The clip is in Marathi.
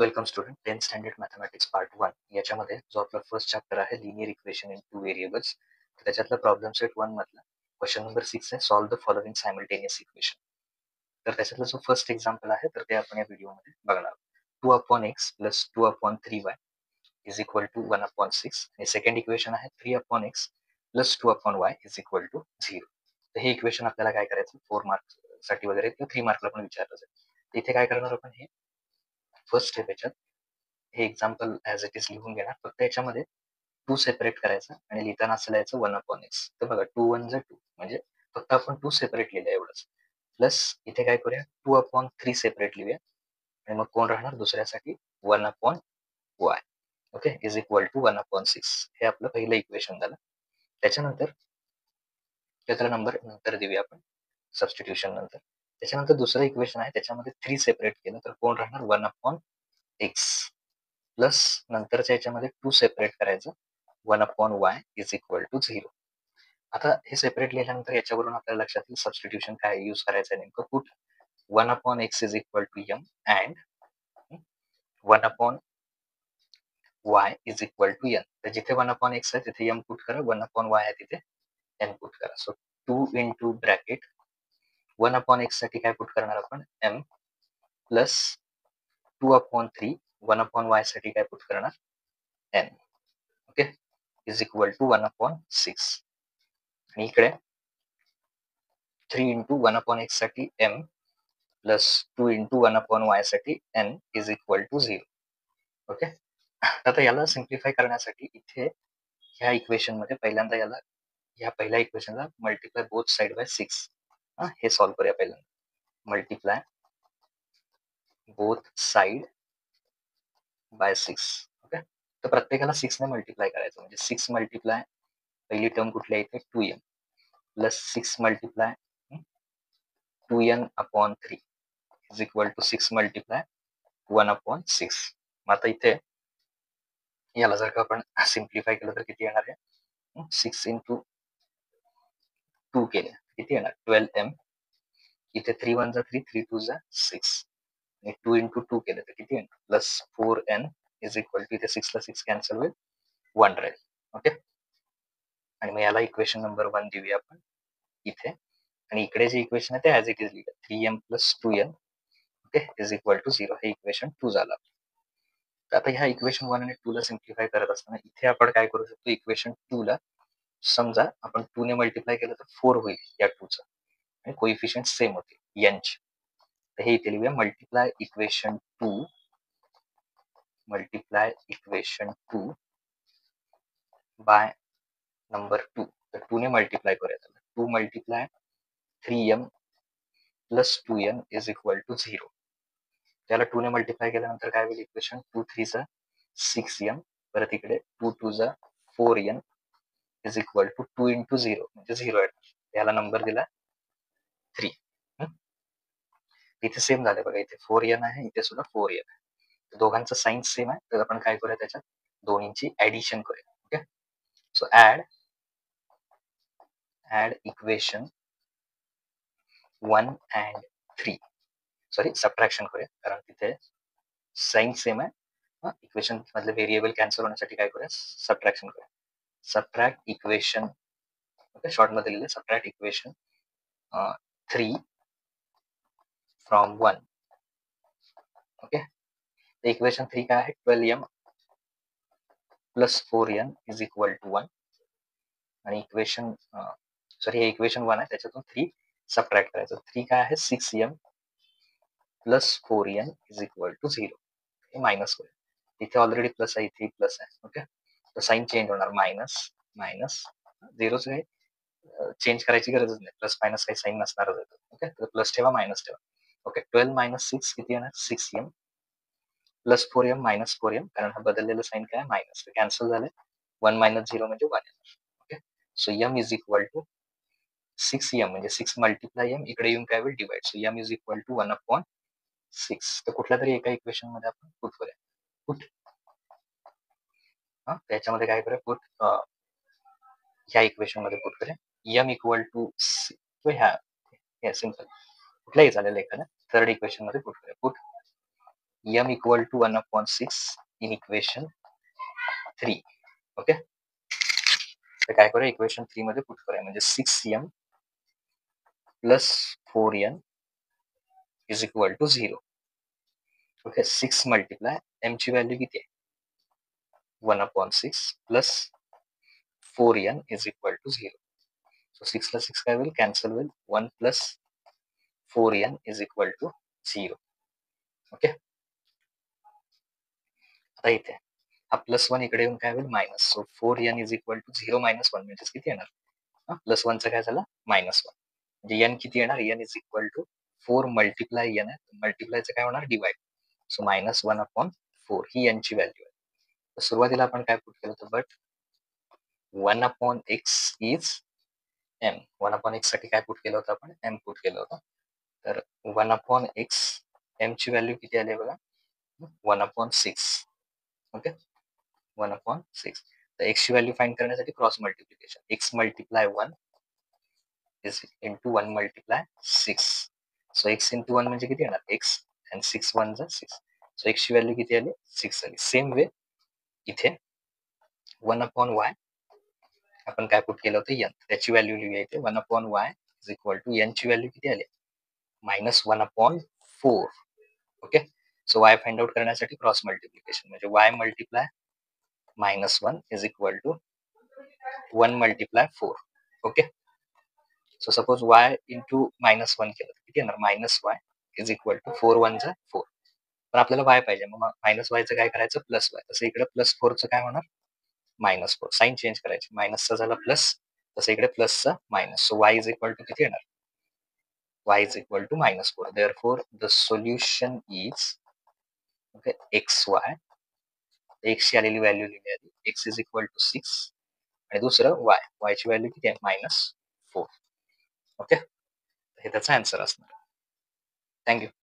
Welcome student 10th standard mathematics part 1 याच्यामध्ये जो आपला फर्स्ट चॅप्टर आहे linear equation in two variables त्याच्यातला प्रॉब्लेम सेट 1 मधला क्वेश्चन नंबर 6 आहे solve the following simultaneous equation. तर त्याच्यातला जो फर्स्ट एक्झाम्पल आहे तर ते आपण या व्हिडिओमध्ये बघणार आहोत. 2/x plus 2/3y is equal to 1/6 आणि सेकंड इक्वेशन आहे 3/x plus 2/y is equal to 0. तर हे इक्वेशन आपल्याला काय करायचं 4 मार्क्स साठी वगैरे किंवा 3 मार्कला पण विचारलं जाईल. इथे काय करणार आपण हे फर्स्ट स्टेप याच्यात हे एक्झाम्पल ॲज इट इज लिहून घेणार. फक्त याच्यामध्ये 2 सेपरेट करायचं आणि लिहिताना असं लिहायचं 1/x. तर बघा 2 1 जा 2 म्हणजे फक्त आपण 2 सेपरेट लिहिलं एवढंच. प्लस इथे काय करूया 2/3 सेपरेट लिहूया आणि मग कोण राहणार दुसऱ्यासाठी 1/y. Okay is equal to 1/6. हे आपलं पहिलं इक्वेशन झालं. त्याच्यानंतर त्याचा नंबर नंतर देऊया आपण सबस्टिट्यूशन नंतर. त्याच्यानंतर दुसरं इक्वेशन आहे त्याच्यामध्ये 3 सेपरेट केलं तर कोण राहणार 1/x प्लस नंतरच्या याच्यामध्ये 2 सेपरेट करायचं 1/y इज इक्वल टू 0. आता हे सेपरेट लिहिल्यानंतर याच्यावरून आपल्याला लक्षात येईल सबस्टिट्यूशन काय यूज करायचं आहे नेमकं. Put 1/x is equal to m and 1/y is equal to n. तर जिथे 1/x आहे तिथे m पुट करा, 1/y आहे तिथे n पुट करा. सो 2 इंटू ब्रॅकेट 1/x साठी काय पुट करणार आपण m प्लस 2/3 1/y साठी काय पुट करणार n. Okay is equal to 1/6 आणि इकडे 3 इंटू 1/x साठी m प्लस 2 इंटू 1/y साठी n is equal to 0. Okay आता याला सिम्प्लिफाय करण्यासाठी इथे ह्या इक्वेशन मध्ये पहिल्यांदा याला ह्या पहिल्या इक्वेशनला मल्टिप्लाय बोथ साइड बाय 6 हे सॉल्व्ह करूया. पहिल्यांदा multiply both side by 6. Okay तर प्रत्येकाला 6 ने मल्टिप्लाय करायचं म्हणजे 6 मल्टिप्लाय पहिली टर्म कुठली आहे इथे 2m plus 6 multiply 2n/3 is equal to 6 multiply 1/6. मग आता इथे याला जर का आपण सिम्प्लिफाय केलं तर किती येणार आहे 6 इंटू 2 केले किती येणार 12m. इथे 3 1 जा 3 3 2 जा 6 आणि 2 इंटू 2 केले तर किती येणार plus 4n is equal to इथे 6 ला 6 कॅन्सल होईल 1 राहील. ओके आणि मग याला इक्वेशन नंबर 1 देऊया आपण इथे आणि इकडे जे इक्वेशन आहे ते ॲज इट इज लिहिलं 3m plus 2n okay is equal to 0. हे इक्वेशन 2 झालं. तर आता ह्या इक्वेशन 1 आणि 2 ला सिम्प्लिफाय करत असताना इथे आपण काय करू शकतो इक्वेशन 2 ला समजा आपण 2 ने मल्टिप्लाय केलं तर 4 होईल या 2 चं आणि कोइफिशियंट सेम होतील n चे. तर हे इथे लिहूया मल्टिप्लाय इक्वेशन 2 बाय नंबर 2. तर 2 ने मल्टिप्लाय करूया त्याला 2 multiply 3m plus 2n is equal to 0. त्याला 2 ने मल्टिप्लाय केल्यानंतर काय होईल इक्वेशन 2 3 चा 6m परत इकडे 2 2 जा 4n is equal to 2 into 0 म्हणजे 0 येणार. याला नंबर दिला 3. इथे सेम झाले बघा इथे 4n आहे इथे सुद्धा 4n आहे. दोघांचं साइन सेम आहे तर आपण काय करूया त्याच्यात दोन्हींची ऍडिशन करूया. Okay so add equation 1 and 3 sorry subtraction करूया कारण तिथे साइन सेम आहे. इक्वेशन मधले व्हेरिएबल कॅन्सल होण्यासाठी काय करूया सबट्रॅक्शन करूया. सबट्रॅक्ट इक्वेशन ओके शॉर्ट मध्ये लिहिले subtract equation 3 from 1. Okay equation 3 काय आहे 12m plus 4n is equal to 1 आणि इक्वेशन सॉरी हे इक्वेशन 1 आहे त्याच्यातून 3 सबट्रॅक्ट करायचं. 3 काय आहे 6m plus 4n is equal to 0. हे मायनस करूया. इथे ऑलरेडी प्लस आहे इथे प्लस आहे. ओके तर साइन चेंज होणार मायनस मायनस 0 चेंज करायची गरजच नाही प्लस मायनस काही साइन नसणारच आहे. ओके तर प्लस ठेवा मायनस ठेवा. ओके 12 मायनस 6 किती येणार 6m plus 4m minus 4m कारण हा बदललेला साइन काय मायनस कॅन्सल झाले 1 मायनस 0 म्हणजे 1 येणार. Okay so m is equal to 6m म्हणजे 6 मल्टिप्लाय m इकडे येऊन काय होईल divide. So m is equal to 1/6. तर कुठल्या तरी एका इक्वेशन मध्ये आपण पुट करूया पुट त्याच्यामध्ये काय करूया पुट ह्या इक्वेशन मध्ये पुट करूया m इक्वल टू ह्या सिंपल कुठल्याही चालेल एखाद्या थर्ड इक्वेशन मध्ये पुट करूया put m equal to 1/6 in equation 3. Okay, तर काय करूया, इक्वेशन 3 मध्ये पुट करूया, म्हणजे 6m plus 4n is equal to 0. Okay, 6 multiply m ची व्हॅल्यू किती आहे, 1/6 plus 4n is equal to 0. So 6 ला 6 काय होईल, कॅन्सल होईल, 1 plus 4n is equal to 0. Okay, आता इथे हा +1 इकडे येऊन काय होईल, minus. So 4n is equal to 0 minus 1 म्हणजे किती येणार, +1चा काय झाला, -1. म्हणजे n किती येणार, n is equal to 4 multiply n आहे, मल्टिप्लायचं काय होणार, डिवाइड. सो -1/4 ही n ची व्हॅल्यू आहे. तर सुरुवातीला आपण काय पुट केलं होतं, but 1/x is m. 1/x साठी काय पुट केलं होतं आपण, m पुट केलं होतं. तर 1/x m ची व्हॅल्यू किती आली बघा, 1/6. ओके, 1/6. तर x ची व्हॅल्यू फाइंड करण्यासाठी cross multiplication, x multiply 1 is into 1 multiply 6. So x into 1 म्हणजे किती येणार, x, आणि 6 1 जा 6. सो x ची व्हॅल्यू किती आली, 6 आली. सेम वे इथे 1/y आपण काय पुट केलं होतं, n, त्याची व्हॅल्यू लिहूया इथे. 1/y is equal to n ची व्हॅल्यू किती आली, -1/4. Okay, so y find out करण्यासाठी क्रॉस मल्टिप्लिकेशन, म्हणजे y multiply -1 is equal to 1 multiply 4. Okay, so suppose y into -1 केलं तर किती येणार, -y इज इक्वल टू 4 1 जा 4. पण आपल्याला y पाहिजे, मग -yचं काय करायचं, +y. तसं इकडे +4चं काय होणार, -4. साइन चेंज करायची, मायनसचा झाला प्लस, तसं इकडे प्लसचा minus. So y is equal to किती येणार, y is equal to -4. Therefore the solution is, okay, xy, x ची आलेली व्हॅल्यू लिहिली आधी, x इज इक्वल टू 6, आणि दुसरं y ची व्हॅल्यू किती आहे, -4. ओके, हे त्याचा आन्सर असणार. थँक्यू.